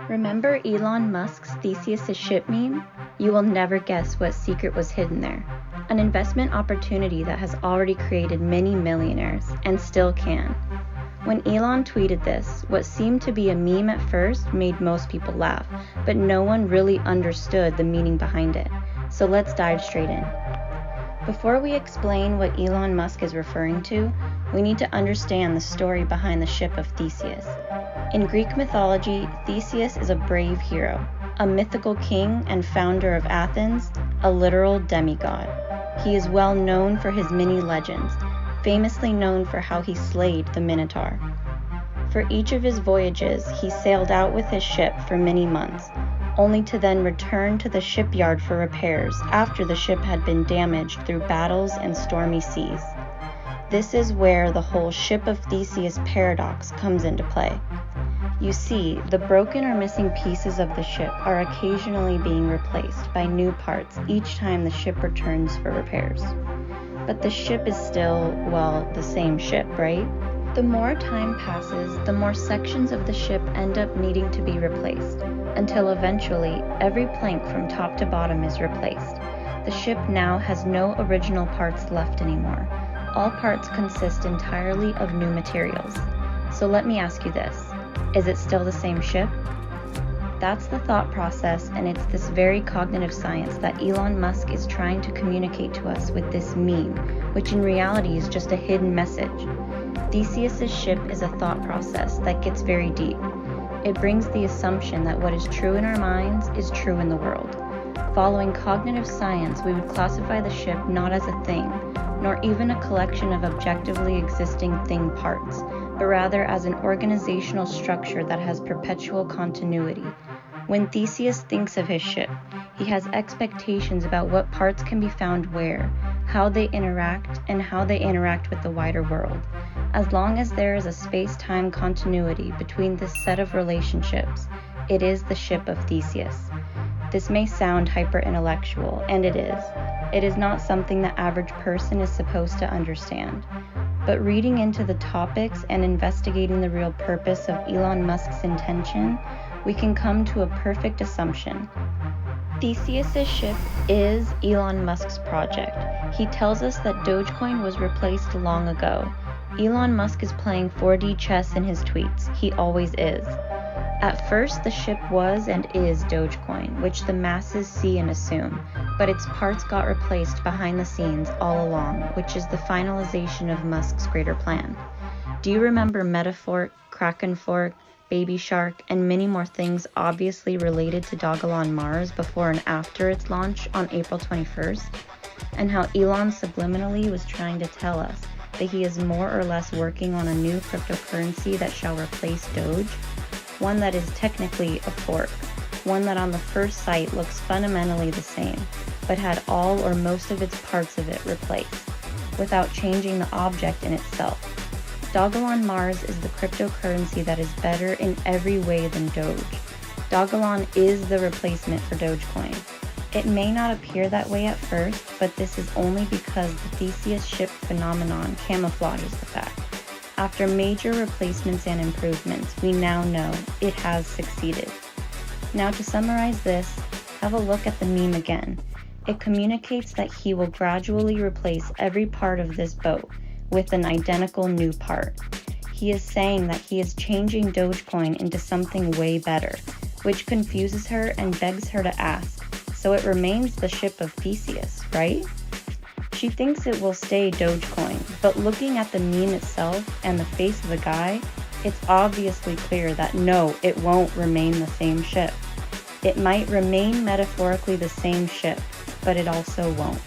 Remember Elon Musk's Theseus' ship meme? You will never guess what secret was hidden there. An investment opportunity that has already created many millionaires, and still can. When Elon tweeted this, what seemed to be a meme at first made most people laugh, but no one really understood the meaning behind it. So let's dive straight in. Before we explain what Elon Musk is referring to, we need to understand the story behind the ship of Theseus. In Greek mythology, Theseus is a brave hero, a mythical king and founder of Athens, a literal demigod. He is well known for his many legends, famously known for how he slayed the Minotaur. For each of his voyages, he sailed out with his ship for many months, only to then return to the shipyard for repairs after the ship had been damaged through battles and stormy seas. This is where the whole ship of Theseus paradox comes into play. You see, the broken or missing pieces of the ship are occasionally being replaced by new parts each time the ship returns for repairs. But the ship is still, well, the same ship, right? The more time passes, the more sections of the ship end up needing to be replaced, until eventually every plank from top to bottom is replaced. The ship now has no original parts left anymore. All parts consist entirely of new materials. So let me ask you this. Is it still the same ship? That's the thought process, and it's this very cognitive science that Elon Musk is trying to communicate to us with this meme, which in reality is just a hidden message. Theseus' ship is a thought process that gets very deep. It brings the assumption that what is true in our minds is true in the world. Following cognitive science, we would classify the ship not as a thing, nor even a collection of objectively existing thing parts, but rather as an organizational structure that has perpetual continuity. When Theseus thinks of his ship, he has expectations about what parts can be found where, how they interact, and how they interact with the wider world. As long as there is a space-time continuity between this set of relationships, it is the ship of Theseus. This may sound hyper-intellectual, and it is. It is not something the average person is supposed to understand. But reading into the topics and investigating the real purpose of Elon Musk's intention, we can come to a perfect assumption. Theseus' ship is Elon Musk's project. He tells us that Dogecoin was replaced long ago. Elon Musk is playing 4D chess in his tweets. He always is. At first, the ship was and is Dogecoin, which the masses see and assume, but its parts got replaced behind the scenes all along, which is the finalization of Musk's greater plan. Do you remember Metafork, Kraken Fork, Baby Shark, and many more things obviously related to Dogecoin Mars before and after its launch on April 21st? And how Elon subliminally was trying to tell us that he is more or less working on a new cryptocurrency that shall replace Doge? One that is technically a fork, one that on the first sight looks fundamentally the same, but had all or most of its parts of it replaced, without changing the object in itself. Dogecoin Mars is the cryptocurrency that is better in every way than Doge. Dogecoin is the replacement for Dogecoin. It may not appear that way at first, but this is only because the Theseus ship phenomenon camouflages the fact. After major replacements and improvements, we now know it has succeeded. Now to summarize this, have a look at the meme again. It communicates that he will gradually replace every part of this boat with an identical new part. He is saying that he is changing Dogecoin into something way better, which confuses her and begs her to ask, so it remains the ship of Theseus, right? She thinks it will stay Dogecoin, but looking at the meme itself and the face of the guy, it's obviously clear that no, it won't remain the same ship. It might remain metaphorically the same ship, but it also won't.